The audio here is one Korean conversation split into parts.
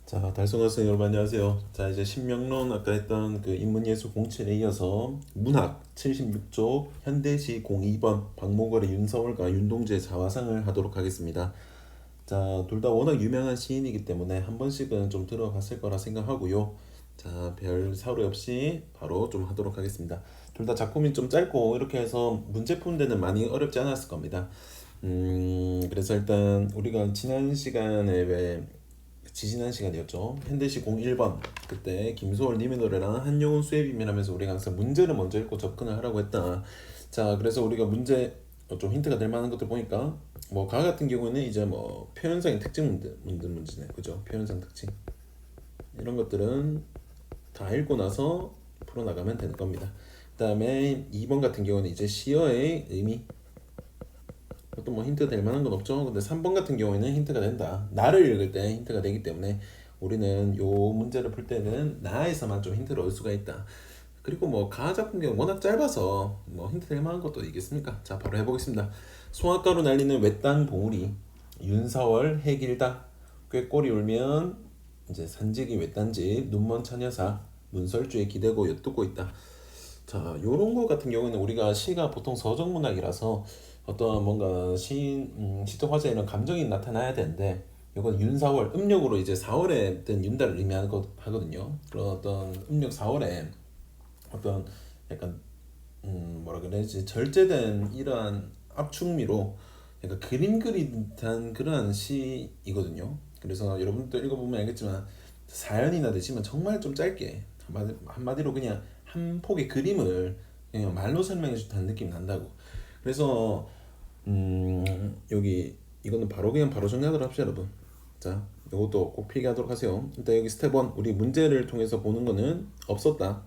자, 달성학생 여러분 안녕하세요. 자, 이제 신명론 아까 했던 그 인문예술 공채에 이어서 문학 76쪽 현대시 02번 박목월의 윤서월과 윤동주의 자화상을 하도록 하겠습니다. 자, 둘 다 워낙 유명한 시인이기 때문에 한 번씩은 좀 들어봤을 거라 생각하고요. 자, 별 사료 없이 바로 좀 하도록 하겠습니다. 둘 다 작품이 좀 짧고 이렇게 해서 문제 푸는 데는 많이 어렵지 않았을 겁니다. 그래서 일단 우리가 지난 시간에 왜 지지난 시간이었죠. 현대시 01번 그때 김소월 님의 노래랑 한용운 수혜비밀하면서 우리가 항상 문제를 먼저 읽고 접근을 하라고 했다. 자, 그래서 우리가 문제 좀 힌트가 될 만한 것들 보니까 뭐 가 같은 경우는 이제 뭐 표현상의 특징 문제네, 그죠? 표현상 특징 이런 것들은 다 읽고 나서 풀어나가면 되는 겁니다. 그다음에 2번 같은 경우는 이제 시어의 의미, 또 뭐 힌트 될 만한 건 없죠. 근데 3번 같은 경우에는 힌트가 된다. 나를 읽을 때 힌트가 되기 때문에 우리는 요 문제를 풀 때는 나에서만 좀 힌트를 얻을 수가 있다. 그리고 뭐 가하 작품 경우 워낙 짧아서 뭐 힌트 될 만한 것도 있겠습니까? 자, 바로 해보겠습니다. 송악가로 날리는 외딴 봉우리, 윤사월 해길다, 꾀꼬리 울면 이제 산지기 외딴집, 눈먼 처녀사, 문설주에 기대고 엿듣고 있다. 자, 요런 거 같은 경우는 우리가 시가 보통 서정문학이라서 어떤 뭔가 시적 화자에 이런 감정이 나타나야 되는데 이건 윤사월 음력으로 이제 4월에 된 윤달을 의미하거든요. 그런 어떤 음력 4월에 어떤 약간 뭐라 그래야지 절제된 이러한 압축미로 약간 그림 그린 듯한 그러한 시이거든요. 그래서 여러분들 읽어보면 알겠지만 사연이나 되지만 정말 좀 짧게 한마디로 그냥 한 폭의 그림을 그냥 말로 설명해 준다는 느낌이 난다고. 그래서 여기 이거는 바로 그냥 바로 정리하도록 합시다, 여러분. 자, 이것도 꼭 필기하도록 하세요. 일단 여기 스텝 1 우리 문제를 통해서 보는 거는 없었다.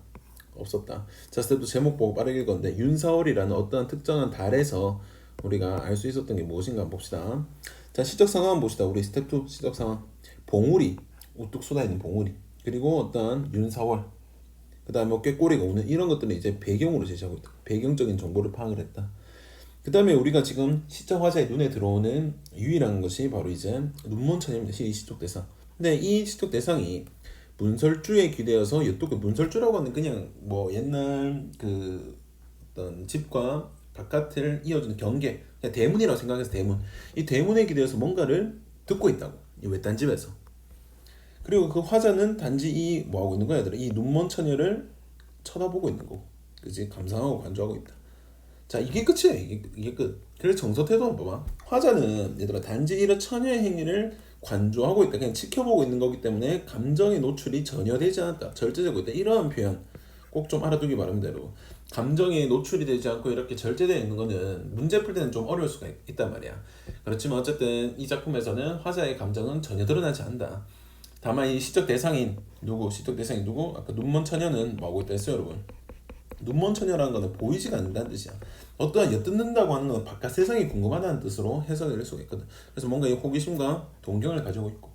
자, 스텝 2 제목 보고 빠르게 읽었는데 윤사월이라는 어떠한 특정한 달에서 우리가 알 수 있었던 게 무엇인가 한번 봅시다. 자, 시적 상황 봅시다. 우리 스텝 2 시적 상황. 봉우리, 우뚝 쏟아있는 봉우리. 그리고 어떠한 윤사월. 그다음에 뭐 꾀꼬리가 오는 이런 것들은 이제 배경으로 제시하고 있다. 배경적인 정보를 파악을 했다. 그 다음에 우리가 지금 시적 화자의 눈에 들어오는 유일한 것이 바로 이제 눈먼천입니다. 시 시적 대상. 근데 이 시적 대상이 문설주에 기대어서 또 그 문설주라고 하는 그냥 뭐 옛날 그 어떤 집과 바깥을 이어주는 경계, 그냥 대문이라고 생각해서 대문. 이 대문에 기대어서 뭔가를 듣고 있다고. 이 외딴 집에서. 그리고 그 화자는 단지 이 뭐 하고 있는 거야, 얘들아? 이 눈먼 처녀를 쳐다보고 있는 거고, 그지? 감상하고 관조하고 있다. 자, 이게 끝이야. 이게 끝. 그래서 정서태도 한번 봐봐. 화자는 얘들아 단지 이런 처녀의 행위를 관조하고 있다, 그냥 지켜보고 있는 거기 때문에 감정의 노출이 전혀 되지 않았다, 절제되고 있다, 이러한 표현 꼭 좀 알아두기 바랍니다, 여러분. 감정이 노출이 되지 않고 이렇게 절제되어 있는 거는 문제 풀 때는 좀 어려울 수가 있단 말이야. 그렇지만 어쨌든 이 작품에서는 화자의 감정은 전혀 드러나지 않는다. 다만 이 시적 대상인 누구, 시적 대상이 누구? 아까 눈먼 처녀는 뭐하고 있다 했어요, 여러분? 눈먼 처녀라는 거는 보이지가 않는다는 뜻이야. 어떠한 엿듣는다고 하는 건 바깥 세상이 궁금하다는 뜻으로 해석을 할 수가 있거든. 그래서 뭔가 이 호기심과 동경을 가지고 있고,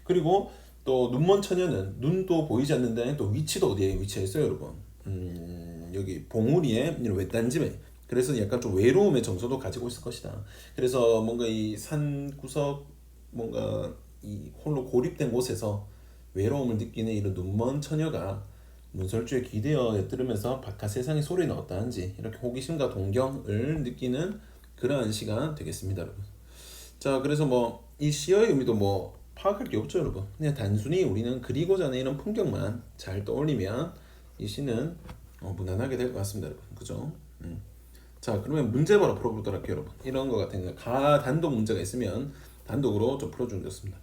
그리고 또 눈먼 처녀는 눈도 보이지 않는데 또 위치도 어디에 위치해 있어요, 여러분? 여기 봉우리의 외딴 집에. 그래서 약간 좀 외로움의 정서도 가지고 있을 것이다. 그래서 뭔가 이 산 구석, 뭔가 이 홀로 고립된 곳에서 외로움을 느끼는 이런 눈먼 처녀가 문설주에 기대어 엿들으면서 바깥 세상의 소리는 어떠한지 이렇게 호기심과 동경을 느끼는 그러한 시간 되겠습니다, 여러분. 자, 그래서 뭐 이 시의 의미도 뭐 파악할 게 없죠, 여러분. 그냥 단순히 우리는 그리고자 하는 이런 풍경만 잘 떠올리면 이 시는 무난하게 될 것 같습니다, 여러분. 그죠? 자, 그러면 문제 바로 풀어보도록 할게요, 여러분. 이런 거 같은 경우 가 단독 문제가 있으면 단독으로 좀 풀어주면 좋습니다.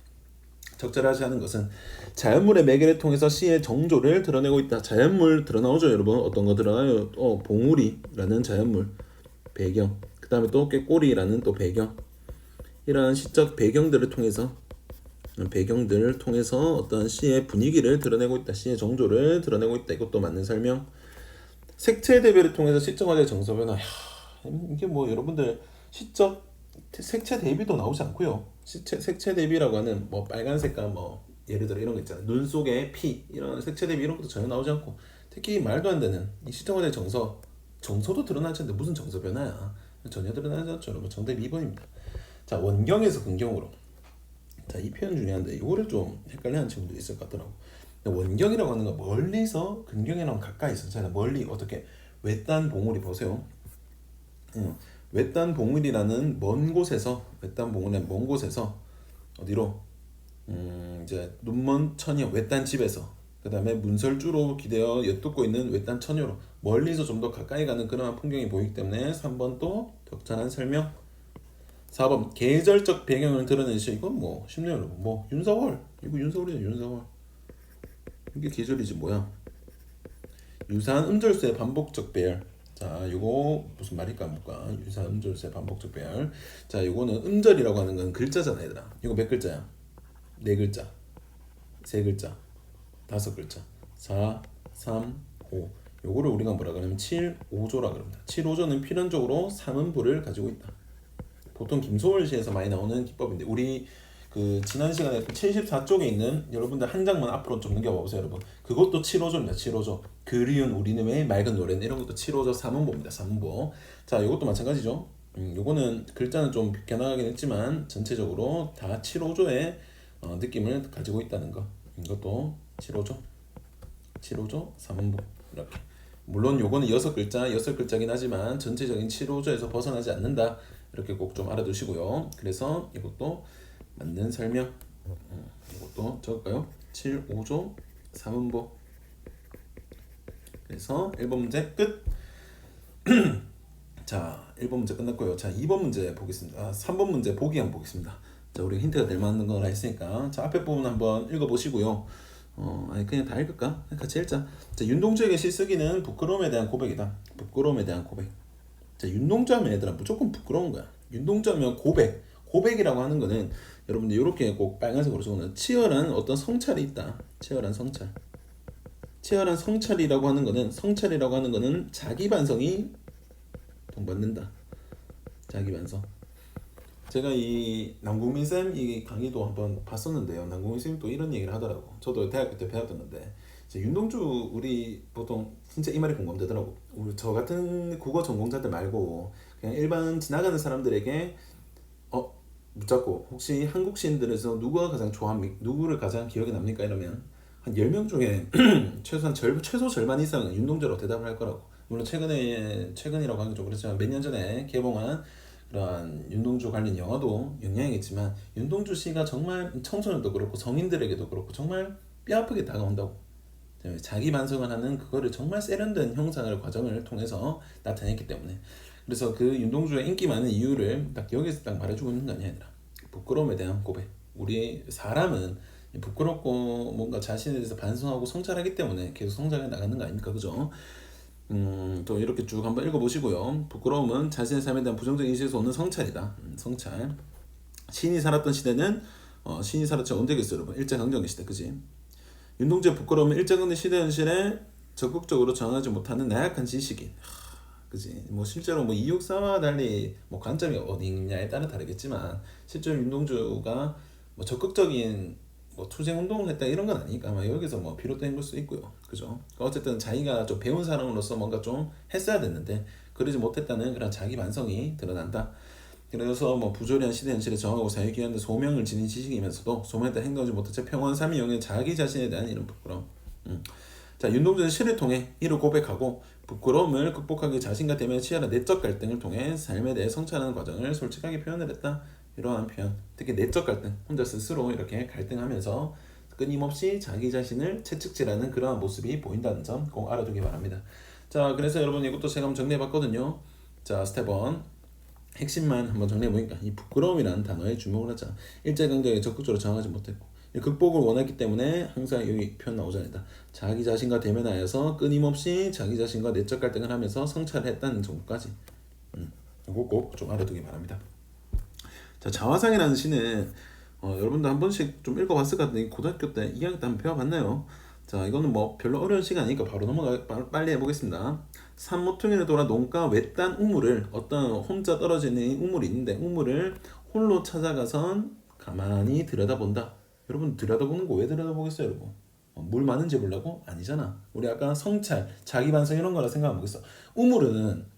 적절하지 않은 것은 자연물의 매개를 통해서 시의 정조를 드러내고 있다. 자연물 드러나오죠, 여러분. 어떤 거 드러나요? 봉우리라는 자연물 배경. 그 다음에 또 꾀꼬리라는 또 배경. 이러한 시적 배경들을 통해서 어떤 시의 분위기를 드러내고 있다. 시의 정조를 드러내고 있다. 이것도 맞는 설명. 색채 대비를 통해서 시적 화자의 정서 변화. 이게 뭐 여러분들 시적 색채 대비도 나오지 않고요. 색채 대비라고 하는 뭐 빨간 색깔, 뭐 예를 들어 이런 거 있잖아요. 눈 속에 피, 이런 색채 대비 이런 것도 전혀 나오지 않고, 특히 말도 안 되는 이 시적 화자의 정서도 드러나지 않는데 무슨 정서 변화야? 전혀 드러나지 않죠, 여러분. 정답 2번입니다. 자, 원경에서 근경으로. 자, 이 표현 중요한데 이거를 좀 헷갈려하는 친구도 있을 것 같더라고. 원경이라고 하는 건 멀리서 근경이랑 가까이서 자 멀리 어떻게 외딴 봉우리 보세요. 외딴 봉우리라는 먼 곳에서 외딴 봉우리는 먼 곳에서 어디로 이제 눈먼 처녀 외딴 집에서 그 다음에 문설주로 기대어 엿듣고 있는 외딴 처녀로 멀리서 좀 더 가까이 가는 그런 풍경이 보이기 때문에 3번 또 적절한 설명. 4번 계절적 배경을 드러내시. 이건 뭐 쉽네요 여러분. 뭐 윤석월 이거 윤석월이죠 윤석월. 이게 계절이지 뭐야. 유사한 음절수의 반복적 배열. 자, 요거 무슨 말일까 볼까? 유사한 음절수의 반복적 배열. 자, 요거는 음절이라고 하는 건 글자잖아, 얘들아. 이거 몇 글자야? 네 글자, 세 글자, 다섯 글자. 4, 3, 5. 요거를 우리가 뭐라 그러냐면 7, 5조라 그럽니다. 7, 5조는 필연적으로 3음부를 가지고 있다. 보통 김소월시에서 많이 나오는 기법인데 우리 그 지난 시간에 74쪽에 있는 여러분들 한 장만 앞으로 좀 넘겨봐 보세요 여러분. 그것도 7호조입니다. 7호조. 그리운 우리님의 맑은 노래는 이런 것도 7호조 3음보입니다. 3음보. 자, 이것도 마찬가지죠. 요거는 글자는 좀 변화하긴 했지만 전체적으로 다 7호조의 느낌을 가지고 있다는 거. 이것도 7호조. 7호조 3음보 이렇게. 물론 요거는 6글자, 6글자긴 하지만 전체적인 7호조에서 벗어나지 않는다. 이렇게 꼭 좀 알아두시고요. 그래서 이것도 맞는 설명. 이것도 적을까요? 7, 5조 3음보. 그래서 1번 문제 끝. 자, 1번 문제 끝났고요. 자, 2번 문제 보겠습니다. 3번 문제 보기 한번 보겠습니다. 자, 우리 힌트가 될 만한 거라 했으니까 자, 앞에 부분 한번 읽어보시고요. 아니 그냥 다 읽을까? 같이 읽자. 자, 윤동주에게 실쓰기는 부끄러움에 대한 고백이다. 부끄러움에 대한 고백. 자, 윤동주하면 얘들아 무조건 부끄러운 거야. 윤동주하면 고백. 고백이라고 하는 거는 여러분들 이렇게 꼭 빨간색으로 적어놓은 치열한 어떤 성찰이 있다. 치열한 성찰. 치열한 성찰이라고 하는 거는 자기 반성이 동반된다. 자기 반성. 제가 이 남궁민 쌤 이 강의도 한번 봤었는데요. 남궁민 쌤이 또 이런 얘기를 하더라고. 저도 대학교 때 배웠었는데 윤동주 우리 보통 진짜 이 말이 공감되더라고. 우리 저 같은 국어 전공자들 말고 그냥 일반 지나가는 사람들에게 묻자고 혹시 한국 시인들에서 누구를 가장 기억에 납니까? 이러면 한 10명 중에 최소 절반 이상은 윤동주로 대답을 할 거라고. 물론 최근이라고 하기 좀 그렇지만 몇 년 전에 개봉한 그러한 윤동주 관련 영화도 영향이겠지만 윤동주 씨가 정말 청소년도 그렇고 성인들에게도 그렇고 정말 뼈아프게 다가온다고. 자기 반성을 하는 그거를 정말 세련된 과정을 통해서 나타냈기 때문에. 그래서 그 윤동주의 인기 많은 이유를 딱 여기서 딱 말해주고 있는 거 아니야 얘들아. 부끄러움에 대한 고백. 우리 사람은 부끄럽고 뭔가 자신에 대해서 반성하고 성찰하기 때문에 계속 성장해 나가는 거 아닙니까? 그죠? 또 이렇게 쭉 한번 읽어보시고요. 부끄러움은 자신의 삶에 대한 부정적인 인식에서 오는 성찰이다. 성찰. 신이 살았던 시대는 신이 살았죠. 언제겠어요 여러분? 일제강점기 시대. 그지? 윤동주의 부끄러움은 일제강점기 시대 현실에 적극적으로 저항하지 못하는 나약한 지식인. 그지? 뭐 실제로 뭐 이육사와 달리 뭐 관점이 어디 있냐에 따라 다르겠지만 실제로 윤동주가 뭐 적극적인 뭐 투쟁 운동을 했다 이런 건 아니니까 아마 여기서 뭐 비롯된 걸 수 있고요. 그죠? 어쨌든 자기가 좀 배운 사람으로서 뭔가 좀 했어야 됐는데 그러지 못했다는 그런 자기 반성이 드러난다. 그래서 뭐 부조리한 시대 현실에 정하고 사회기관의 소명을 지닌 지식이면서도 소명에 따라 행동하지 못한 채 평온 삶이 영위한 자기 자신에 대한 이런 부끄러움. 자, 윤동주는 시를 통해 이를 고백하고 부끄러움을 극복하기 자신과 대면의 치열한 내적 갈등을 통해 삶에 대해 성찰하는 과정을 솔직하게 표현을 했다. 이러한 표현, 특히 내적 갈등, 혼자 스스로 이렇게 갈등하면서 끊임없이 자기 자신을 채찍질하는 그러한 모습이 보인다는 점 꼭 알아두기 바랍니다. 자, 그래서 여러분 이것도 제가 한번 정리해봤거든요. 자, 스텝 1 핵심만 한번 정리해보니까 이 부끄러움이라는 단어에 주목을 하자. 일제강점기에 적극적으로 저항하지 못했고 극복을 원했기 때문에 항상 여기 표현 나오잖아요. 자기 자신과 대면하여서 끊임없이 자기 자신과 내적 갈등을 하면서 성찰했다는 정도까지 이거 꼭 좀 알아두기 바랍니다. 자, 자화상이라는 시는 여러분도 한 번씩 좀 읽어봤을 것 같은데 고등학교 때 2학년 때 한번 배워봤나요? 자, 이거는 뭐 별로 어려운 시가 아니니까 바로 빨리 해보겠습니다. 산 모퉁이를 돌아 농가 외딴 우물을 어떤 혼자 떨어지는 우물이 있는데 우물을 홀로 찾아가선 가만히 들여다본다. 여러분 들여다보는 거 왜 들여다보겠어요 여러분? 물 많은지 보려고? 아니잖아. 우리 아까 성찰, 자기 반성 이런 거라 생각하면 보겠어.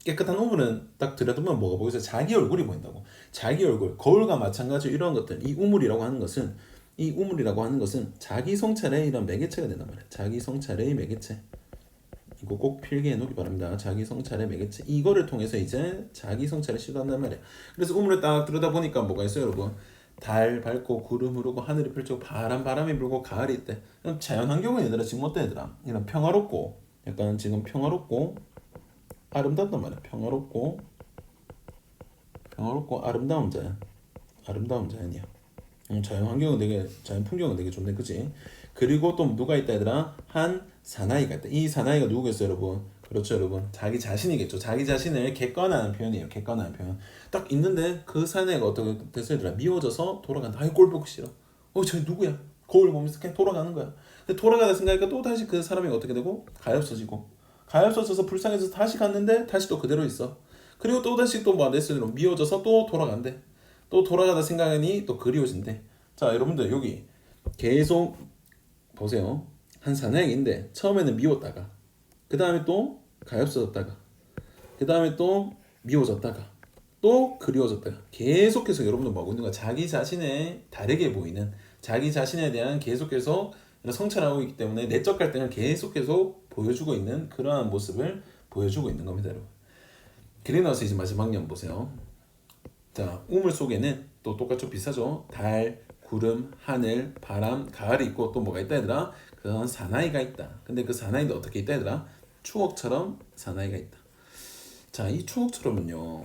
깨끗한 우물은 딱 들여다보면 뭐가 보이죠? 자기 얼굴이 보인다고. 자기 얼굴, 거울과 마찬가지로 이런 것들, 이 우물이라고 하는 것은 이 우물이라고 하는 것은 자기 성찰의 이런 매개체가 된단 말이야. 자기 성찰의 매개체. 이거 꼭 필기해 놓기 바랍니다. 자기 성찰의 매개체. 이거를 통해서 이제 자기 성찰을 시도한단 말이야. 그래서 우물을 딱 들여다 보니까 뭐가 있어요, 여러분? 달 밝고 구름 흐르고 하늘이 펼치고 바람이 불고 가을이 있대. 자연 환경은 얘들아 지금 어때 얘들아? 이런 평화롭고 약간 지금 평화롭고 아름답단 말이야. 평화롭고 아름다운 자연. 아름다운 자연이야. 자연 환경은 되게 자연 풍경은 되게 좋네, 그치? 그리고 또 누가 있다 얘들아? 한 사나이가 있다. 이 사나이가 누구겠어요, 여러분? 그렇죠, 여러분. 자기 자신이겠죠. 자기 자신을 객관화하는 표현이에요. 객관화하는 표현. 딱 있는데 그 사나이가 어떻게 됐어요, 얘들아? 미워져서 돌아간다. 아이 꼴 보기 싫어. 저 누구야? 거울 보면서 그냥 돌아가는 거야. 근데 돌아가다 생각하니까 또 다시 그 사람이 어떻게 되고 가엾어지고 가엾어져서 불쌍해서 다시 갔는데 다시 또 그대로 있어. 그리고 또 다시 또 뭐 냈을 미워져서 또 돌아간대. 또 돌아가다 생각하니 또 그리워진대. 자, 여러분들 여기 계속 보세요. 한 사나이인데 처음에는 미웠다가 그 다음에 또 가엾어졌다가 그 다음에 또 미워졌다가 또 그리워졌다가 계속해서 여러분들 뭐 하고 있는 거야? 자기 자신에 다르게 보이는 자기 자신에 대한 계속해서 성찰하고 있기 때문에 내적 갈등을 계속해서 보여주고 있는 그러한 모습을 보여주고 있는 겁니다, 여러분. 그래 나서 이제 마지막 년 보세요. 자, 우물 속에는 또 똑같죠, 비슷하죠. 달, 구름, 하늘, 바람, 가을이 있고 또 뭐가 있다 얘들아? 그런 사나이가 있다. 근데 그 사나이도 어떻게 있다 얘들아? 추억처럼 사나이가 있다. 자, 이 추억처럼은요.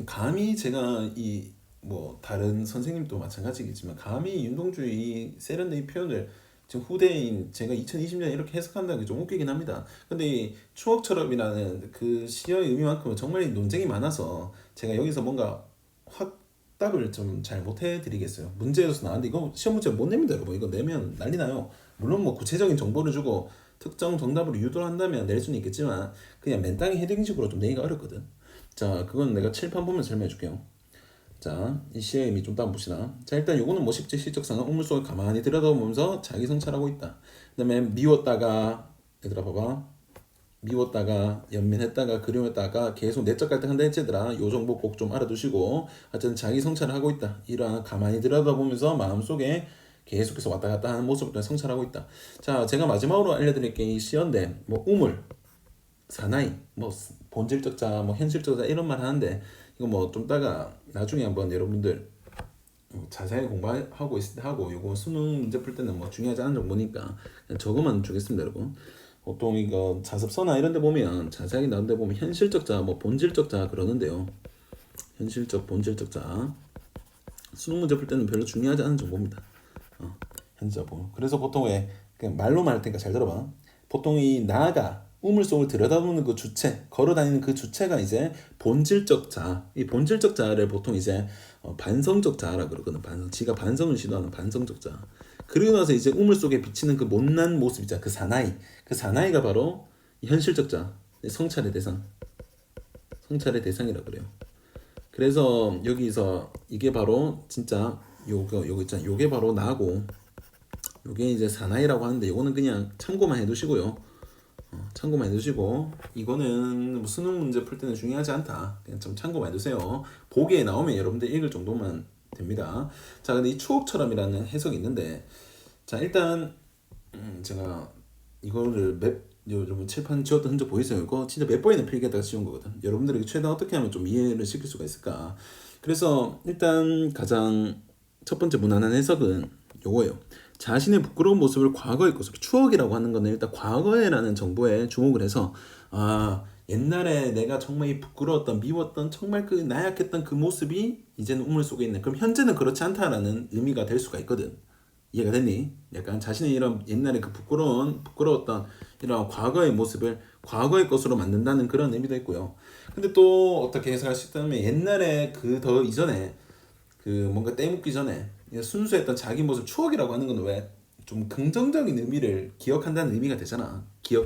감히 제가 이 뭐 다른 선생님도 마찬가지겠지만 감히 윤동주의 세련된 이 표현을 지금 후대인 제가 2020년 이렇게 해석한다는 게 좀 웃기긴 합니다. 근데 이 추억처럼이라는 그 시어의 의미만큼은 정말 논쟁이 많아서 제가 여기서 뭔가 확답을 좀 잘 못해 드리겠어요. 문제에서 나왔는데 이거 시험 문제 못 냅니다, 여러분. 이거 내면 난리 나요. 물론 뭐 구체적인 정보를 주고 특정 정답으로 유도를 한다면 낼 수는 있겠지만 그냥 맨땅에 헤딩식으로 좀 내기가 어렵거든. 자, 그건 내가 칠판 보면 설명해 줄게요. 자, 이 시의 의미 좀 따라 봅시다. 자, 일단 요거는 뭐 쉽지. 실적상은 우물 속을 가만히 들여다보면서 자기 성찰하고 있다. 그 다음에 미웠다가 얘들아 봐봐. 미웠다가 연민했다가 그리웠다가 계속 내적 갈등한다 했지더라. 요 정보 꼭 좀 알아두시고 하여튼 자기 성찰을 하고 있다. 이러한 가만히 들여다보면서 마음속에 계속해서 왔다 갔다 하는 모습을 성찰하고 있다. 자, 제가 마지막으로 알려드릴 게 이 시인데 뭐 우물, 사나이, 뭐 본질적 자, 뭐 현실적 자 이런 말 하는데 이거 뭐 좀 따가 나중에 한번 여러분들 자세히 공부하고 하고 요거 수능 문제 풀 때는 뭐 중요하지 않은 정보니까 그냥 적어만 주겠습니다, 여러분. 보통 이거 자습서나 이런 데 보면 자세하게 나온 데 보면 현실적 자, 뭐 본질적 자 그러는데요. 현실적, 본질적 자. 수능 문제 풀 때는 별로 중요하지 않은 정보입니다. 현실적 보. 그래서 보통 왜 그냥 말로만 할 테니까 잘 들어봐. 보통 이 나가 우물 속을 들여다보는 그 주체, 걸어다니는 그 주체가 이제 본질적 자. 이 본질적 자를 보통 이제 반성적 자라 그러거든. 지가 반성을 시도하는 반성적 자. 그리고 나서 이제 우물 속에 비치는 그 못난 모습 있잖아. 그 사나이. 그 사나이가 바로 현실적 자. 성찰의 대상. 성찰의 대상이라 그래요. 그래서 여기서 이게 바로 진짜 요거 있잖아. 요게 바로 나고 요게 이제 사나이라고 하는데 요거는 그냥 참고만 해두시고요. 참고만 해두시고 이거는 뭐 수능 문제 풀 때는 중요하지 않다. 그냥 좀 참고만 해두세요. 보기에 나오면 여러분들 읽을 정도만 됩니다. 자, 근데 이 추억처럼이라는 해석이 있는데 자, 일단 제가 이거를 여러분 칠판 지웠던 흔적 보이세요? 이거 진짜 몇 번이나 필기하다가 지운 거거든. 여러분들에게 최대한 어떻게 하면 좀 이해를 시킬 수가 있을까? 그래서 일단 가장 첫 번째 무난한 해석은 요거예요. 자신의 부끄러운 모습을 과거의 것으로 추억이라고 하는 거는 일단 과거에라는 정보에 주목을 해서 옛날에 내가 정말 이 부끄러웠던 미웠던 정말 그 나약했던 그 모습이 이제는 우물 속에 있네. 그럼 현재는 그렇지 않다라는 의미가 될 수가 있거든. 이해가 됐니? 약간 자신의 이런 옛날에 그 부끄러웠던 이런 과거의 모습을 과거의 것으로 만든다는 그런 의미도 있고요. 근데 또 어떻게 해석할 수 있다면 옛날에 그 더 이전에 그 뭔가 떼묻기 전에 순수했던 자기 모습 추억이라고 하는 건 왜 좀 긍정적인 의미를 기억한다는 의미가 되잖아.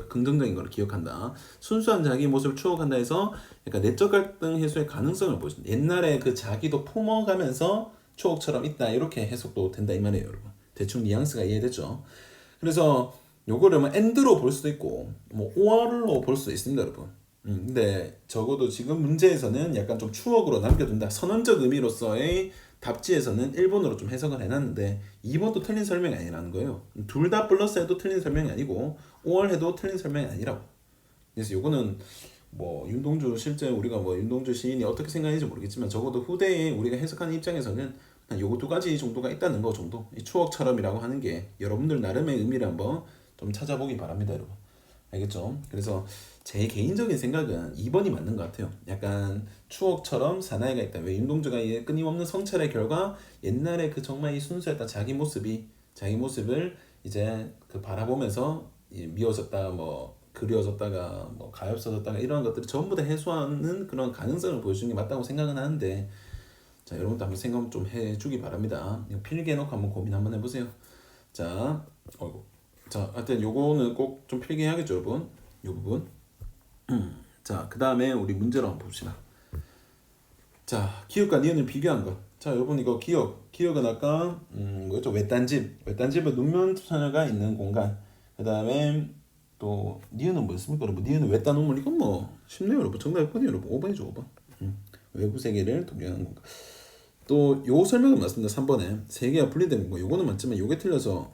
긍정적인 걸 기억한다. 순수한 자기 모습을 추억한다 해서 약간 내적 갈등 해소의 가능성을 보여준다. 옛날에 그 자기도 품어가면서 추억처럼 있다 이렇게 해석도 된다 이 말이에요, 여러분. 대충 뉘앙스가 이해되죠? 그래서 요거를 뭐 엔드로 볼 수도 있고 뭐 OR로 볼 수도 있습니다, 여러분. 근데 적어도 지금 문제에서는 약간 좀 추억으로 남겨둔다. 선언적 의미로서의 답지에서는 1번으로 좀 해석을 해놨는데 2번도 틀린 설명이 아니라는 거예요. 둘 다 플러스 해도 틀린 설명이 아니고 5월 해도 틀린 설명이 아니라고. 그래서 요거는 뭐 윤동주 실제 우리가 뭐 윤동주 시인이 어떻게 생각하는지 모르겠지만 적어도 후대에 우리가 해석하는 입장에서는 한 요거 두 가지 정도가 있다는 거 정도. 이 추억처럼이라고 하는 게 여러분들 나름의 의미를 한번 좀 찾아보기 바랍니다, 여러분. 알겠죠? 그래서 제 개인적인 생각은 2번이 맞는 것 같아요. 약간 추억처럼 사나이가 있다. 왜 윤동주가 이 끊임없는 성찰의 결과 옛날에 그 정말 이 순수했던 자기 모습을 이제 그 바라보면서 미워졌다, 뭐 그리워졌다가 뭐 가엾어졌다가 이런 것들을 전부 다 해소하는 그런 가능성을 보여주는 게 맞다고 생각은 하는데, 자 여러분도 한번 생각 좀 해주기 바랍니다. 이거 필기해 놓고 한번 고민 한번 해보세요. 자, 자 하여튼 요거는 꼭 좀 필기해야겠죠, 여러분. 요 부분. 자, 그 다음에 우리 문제로 한번 봅시다. 자, 기억과 니은을 비교한 것. 자, 여러분 이거 기억은 아까 뭐였죠? 외딴집은 눈면 처녀가 있는 공간. 그 다음에 또 니은은 뭐였습니까, 여러분? 니은은 외딴 우물. 이건 뭐 쉽네요, 여러분. 정답이 5번이에요, 여러분. 5번이죠, 5번. 외부 세계를 동경하는 공간. 또 요 설명은 맞습니다. 3번에 세계가 분리된 거. 요거는 맞지만 요게 틀려서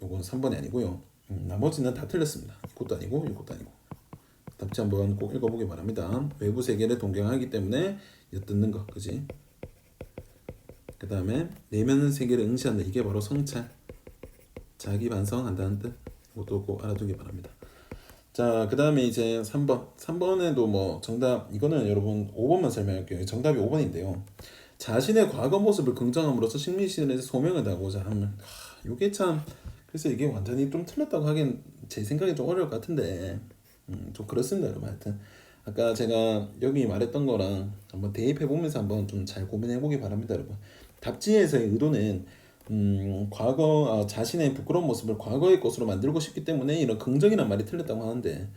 요건 3번이 아니고요. 나머지는 다 틀렸습니다. 이것도 아니고 이것도 아니고. 답지 한번 꼭 읽어보기 바랍니다. 외부 세계를 동경하기 때문에 엿듣는 거, 그지? 그 다음에 내면 세계를 응시한다. 이게 바로 성찰, 자기 반성한다는 뜻. 이것도 꼭 알아두기 바랍니다. 자, 그 다음에 이제 3번에도 뭐 정답, 이거는 여러분 5번만 설명할게요. 정답이 5번인데요. 자신의 과거 모습을 긍정함으로써 식민시대에 소명을 다하고자 하면, 이게 참, 그래서 이게 완전히 좀 틀렸다고 하긴 제 생각에 좀 어려울 것 같은데, 좀 그렇습니다, 여러분. 하여튼 아까 제가 여기 말했던 거랑 한번 대입해 보면서 한번 좀 잘 고민해 보기 바랍니다, 여러분. 답지에서의 의도는 자신의 부끄러운 모습을 과거의 것으로 만들고 싶기 때문에 이런 긍정이란 말이 틀렸다고 하는데,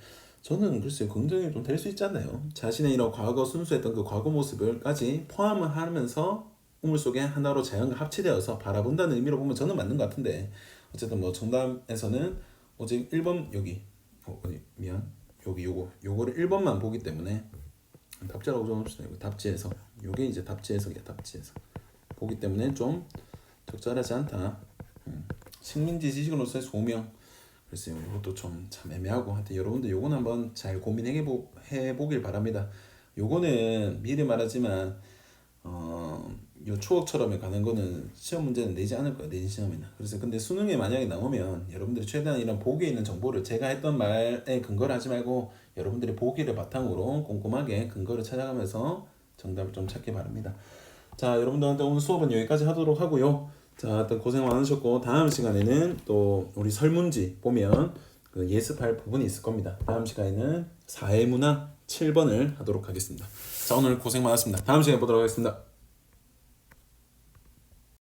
저는 글쎄요, 긍정이 좀 될 수 있지 않나요? 자신의 이런 과거 순수했던 그 과거 모습을까지 포함을 하면서 우물 속에 하나로 자연과 합치되어서 바라본다는 의미로 보면 저는 맞는 것 같은데, 어쨌든 뭐 정답에서는 오직 1번 여기 여기 요거를 1번만 보기 때문에 답지라고 적어봅시다. 답지에서 요게 이제 답지에서야 답지에서 보기 때문에 좀 적절하지 않다. 식민지 지식으로서의 소명. 글쎄요, 이것도 좀 참 애매하고, 하여튼 여러분들 요거는 한번 잘 고민해 보길 바랍니다. 요거는 미리 말하지만 요 추억처럼에 가는 거는 시험 문제는 내지 않을 거예요, 내신 시험에는. 그래서 근데 수능에 만약에 나오면 여러분들이 최대한 이런 보기에 있는 정보를, 제가 했던 말에 근거를 하지 말고 여러분들이 보기를 바탕으로 꼼꼼하게 근거를 찾아가면서 정답을 좀 찾기 바랍니다. 자, 여러분들한테 오늘 수업은 여기까지 하도록 하고요. 자, 일단 고생 많으셨고, 다음 시간에는 또 우리 설문지 보면 그 예습할 부분이 있을 겁니다. 다음 시간에는 사회문화 7번을 하도록 하겠습니다. 자, 오늘 고생 많았습니다. 다음 시간에 보도록 하겠습니다.